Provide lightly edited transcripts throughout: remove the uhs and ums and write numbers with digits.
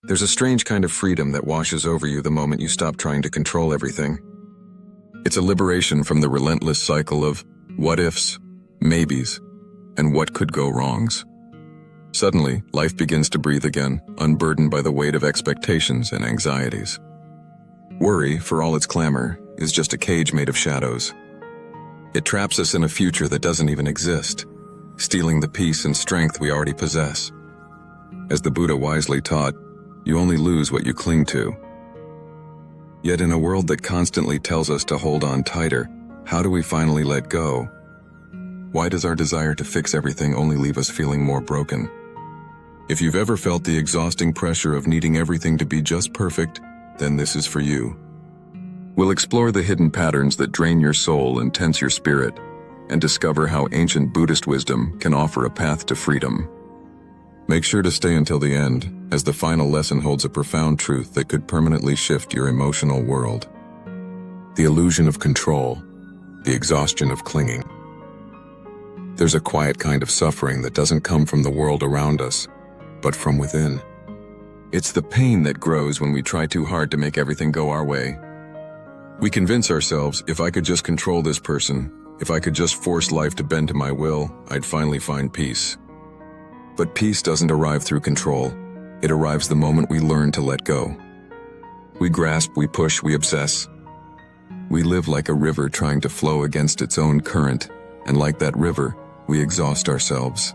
There's a strange kind of freedom that washes over you the moment you stop trying to control everything. It's a liberation from the relentless cycle of what-ifs, maybes, and what could go wrongs. Suddenly, life begins to breathe again, unburdened by the weight of expectations and anxieties. Worry, for all its clamor, is just a cage made of shadows. It traps us in a future that doesn't even exist, stealing the peace and strength we already possess. As the Buddha wisely taught, you only lose what you cling to. Yet in a world that constantly tells us to hold on tighter, how do we finally let go? Why does our desire to fix everything only leave us feeling more broken? If you've ever felt the exhausting pressure of needing everything to be just perfect, then this is for you. We'll explore the hidden patterns that drain your soul and tense your spirit, and discover how ancient Buddhist wisdom can offer a path to freedom. Make sure to stay until the end, as the final lesson holds a profound truth that could permanently shift your emotional world. The illusion of control, the exhaustion of clinging. There's a quiet kind of suffering that doesn't come from the world around us, but from within. It's the pain that grows when we try too hard to make everything go our way. We convince ourselves, if I could just control this person, if I could just force life to bend to my will, I'd finally find peace. But peace doesn't arrive through control. It arrives the moment we learn to let go. We grasp, we push, we obsess. We live like a river trying to flow against its own current, and like that river, we exhaust ourselves.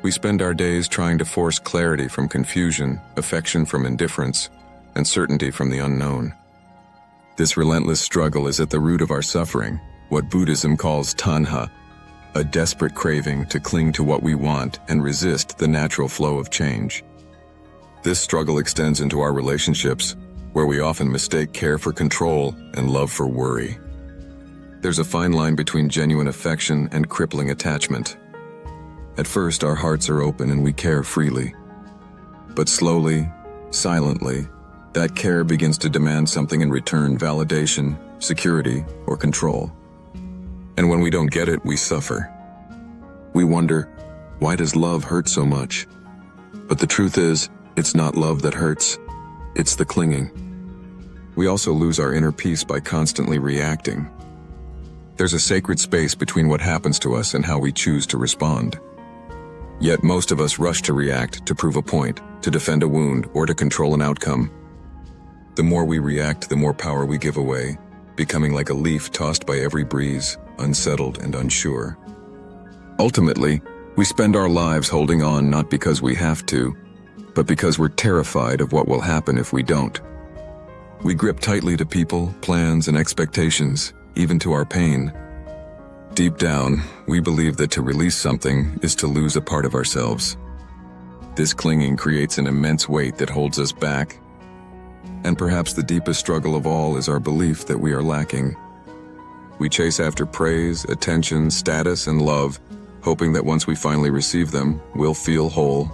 We spend our days trying to force clarity from confusion, affection from indifference, and certainty from the unknown. This relentless struggle is at the root of our suffering, what Buddhism calls Tanha, a desperate craving to cling to what we want and resist the natural flow of change. This struggle extends into our relationships, where we often mistake care for control and love for worry. There's a fine line between genuine affection and crippling attachment. At first, our hearts are open and we care freely. But slowly, silently, that care begins to demand something in return: validation, security, or control. And when we don't get it, we suffer. We wonder, why does love hurt so much? But the truth is, it's not love that hurts, it's the clinging. We also lose our inner peace by constantly reacting. There's a sacred space between what happens to us and how we choose to respond. Yet most of us rush to react, to prove a point, to defend a wound, or to control an outcome. The more we react, the more power we give away, becoming like a leaf tossed by every breeze, unsettled and unsure. Ultimately, we spend our lives holding on not because we have to, but because we're terrified of what will happen if we don't. We grip tightly to people, plans, and expectations, even to our pain. Deep down, we believe that to release something is to lose a part of ourselves. This clinging creates an immense weight that holds us back. And perhaps the deepest struggle of all is our belief that we are lacking. We chase after praise, attention, status, and love, hoping that once we finally receive them, we'll feel whole.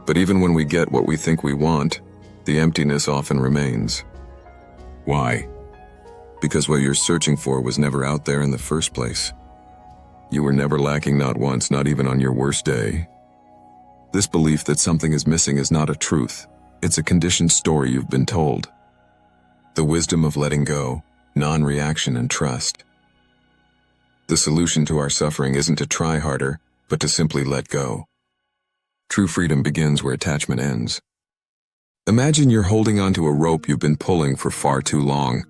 But even when we get what we think we want, the emptiness often remains. Why? Because what you're searching for was never out there in the first place. You were never lacking, not once, not even on your worst day. This belief that something is missing is not a truth. It's a conditioned story you've been told. The wisdom of letting go, non-reaction, and trust. The solution to our suffering isn't to try harder, but to simply let go. True freedom begins where attachment ends. Imagine you're holding onto a rope you've been pulling for far too long.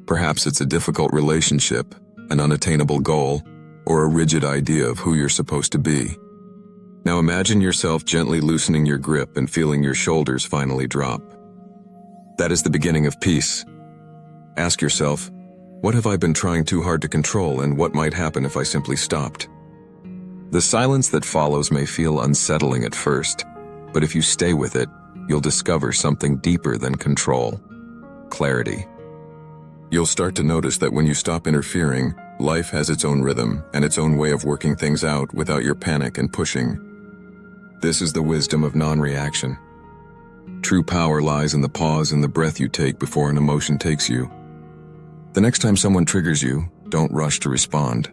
Perhaps it's a difficult relationship, an unattainable goal, or a rigid idea of who you're supposed to be. Now imagine yourself gently loosening your grip and feeling your shoulders finally drop. That is the beginning of peace. Ask yourself, what have I been trying too hard to control, and what might happen if I simply stopped? The silence that follows may feel unsettling at first, but if you stay with it, you'll discover something deeper than control: clarity. You'll start to notice that when you stop interfering, life has its own rhythm and its own way of working things out without your panic and pushing. This is the wisdom of non-reaction. True power lies in the pause and the breath you take before an emotion takes you. The next time someone triggers you, don't rush to respond.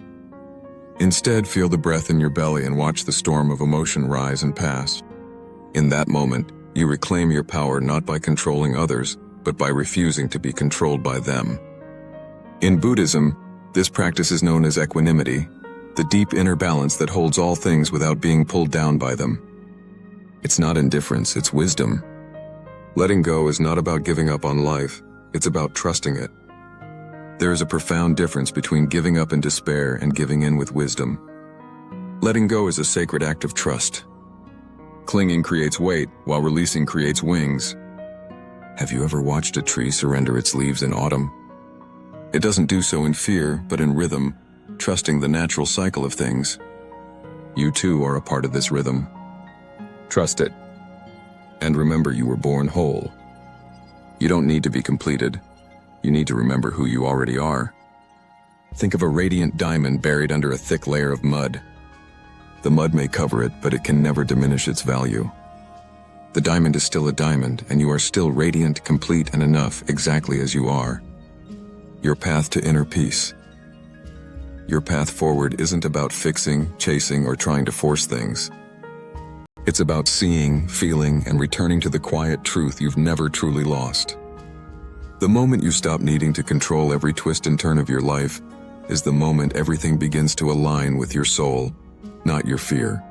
Instead, feel the breath in your belly and watch the storm of emotion rise and pass. In that moment, You reclaim your power not by controlling others, but by refusing to be controlled by them. In Buddhism, this practice is known as equanimity, the deep inner balance that holds all things without being pulled down by them. It's not indifference, it's wisdom. Letting go is not about giving up on life, it's about trusting it. There is a profound difference between giving up in despair and giving in with wisdom. Letting go is a sacred act of trust. Clinging creates weight, while releasing creates wings. Have you ever watched a tree surrender its leaves in autumn? It doesn't do so in fear, but in rhythm, trusting the natural cycle of things. You too are a part of this rhythm. Trust it. And remember, you were born whole. You don't need to be completed. You need to remember who you already are. Think of a radiant diamond buried under a thick layer of mud. The mud may cover it, but it can never diminish its value. The diamond is still a diamond, and you are still radiant, complete, and enough exactly as you are. Your path to inner peace. Your path forward isn't about fixing, chasing, or trying to force things. It's about seeing, feeling, and returning to the quiet truth you've never truly lost. The moment you stop needing to control every twist and turn of your life is the moment everything begins to align with your soul, not your fear.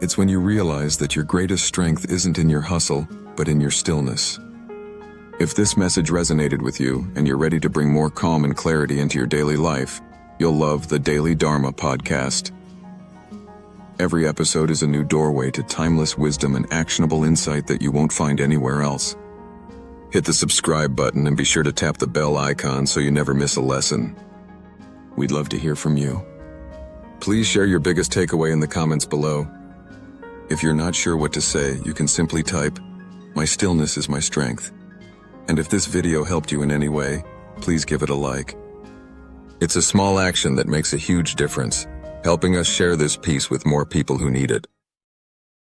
It's when you realize that your greatest strength isn't in your hustle, but in your stillness. If this message resonated with you and you're ready to bring more calm and clarity into your daily life, you'll love the Daily Dharma podcast. Every episode is a new doorway to timeless wisdom and actionable insight that you won't find anywhere else. Hit the subscribe button and be sure to tap the bell icon so you never miss a lesson. We'd love to hear from you. Please share your biggest takeaway in the comments below. If you're not sure what to say, you can simply type, "My stillness is my strength." And if this video helped you in any way, please give it a like. It's a small action that makes a huge difference, helping us share this peace with more people who need it.